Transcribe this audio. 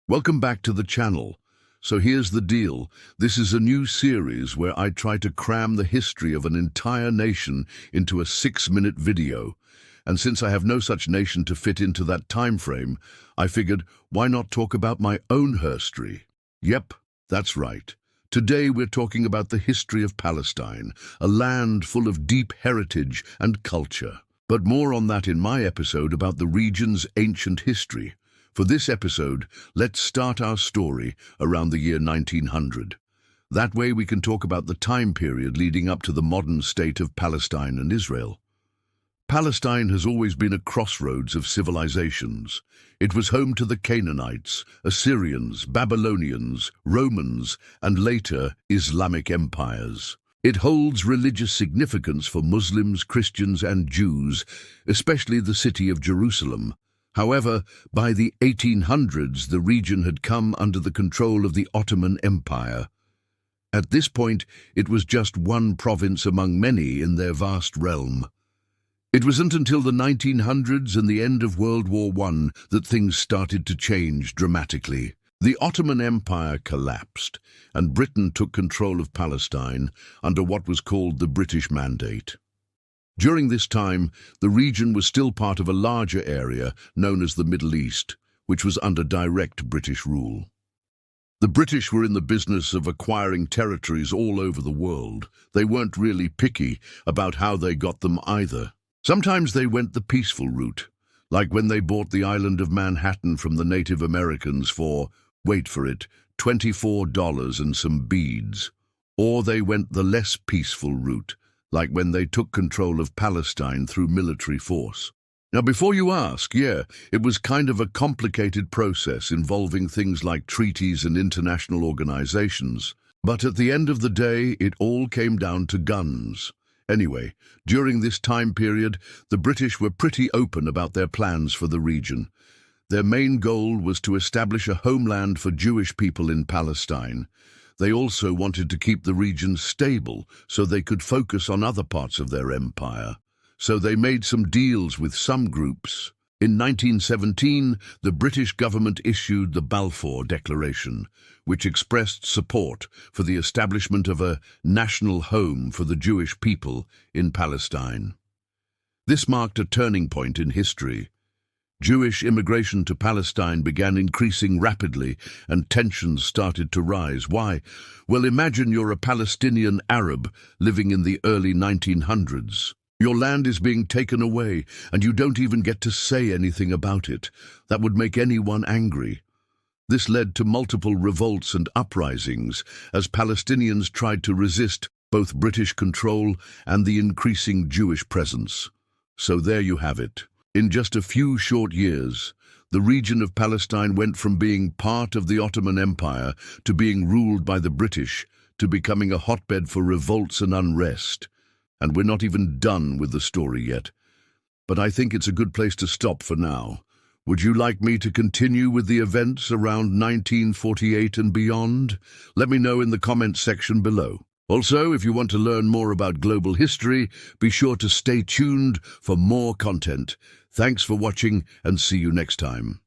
Welcome back to the channel. So here's the deal. This is a new series where I try to cram the history of an entire nation into a 6-minute video. And since I have no such nation to fit into that time frame, I figured, why not talk about my own history? Yep, that's right. Today we're talking about the history of Palestine, a land full of deep heritage and culture. But more on that in my episode about the region's ancient history. For this episode, let's start our story around the year 1900. That way we can talk about the time period leading up to the modern state of Palestine and Israel. Palestine has always been a crossroads of civilizations. It was home to the Canaanites, Assyrians, Babylonians, Romans, and later Islamic empires. It holds religious significance for Muslims, Christians, and Jews, especially the city of Jerusalem. However, by the 1800s, the region had come under the control of the Ottoman Empire. At this point, it was just one province among many in their vast realm. It wasn't until the 1900s and the end of World War I that things started to change dramatically. The Ottoman Empire collapsed, and Britain took control of Palestine under what was called the British Mandate. During this time, the region was still part of a larger area known as the Middle East, which was under direct British rule. The British were in the business of acquiring territories all over the world. They weren't really picky about how they got them either. Sometimes they went the peaceful route, like when they bought the island of Manhattan from the Native Americans for, wait for it, $24 and some beads. Or they went the less peaceful route, like when they took control of Palestine through military force. Now, before you ask, it was kind of a complicated process involving things like treaties and international organizations. But at the end of the day, it all came down to guns. Anyway, during this time period, the British were pretty open about their plans for the region. Their main goal was to establish a homeland for Jewish people in Palestine. They also wanted to keep the region stable so they could focus on other parts of their empire. So they made some deals with some groups. In 1917, the British government issued the Balfour Declaration, which expressed support for the establishment of a national home for the Jewish people in Palestine. This marked a turning point in history. Jewish immigration to Palestine began increasing rapidly and tensions started to rise. Why? Well, imagine you're a Palestinian Arab living in the early 1900s. Your land is being taken away and you don't even get to say anything about it. That would make anyone angry. This led to multiple revolts and uprisings as Palestinians tried to resist both British control and the increasing Jewish presence. So there you have it. In just a few short years, the region of Palestine went from being part of the Ottoman Empire to being ruled by the British, to becoming a hotbed for revolts and unrest. And we're not even done with the story yet. But I think it's a good place to stop for now. Would you like me to continue with the events around 1948 and beyond? Let me know in the comments section below. Also, if you want to learn more about global history, be sure to stay tuned for more content. Thanks for watching and see you next time.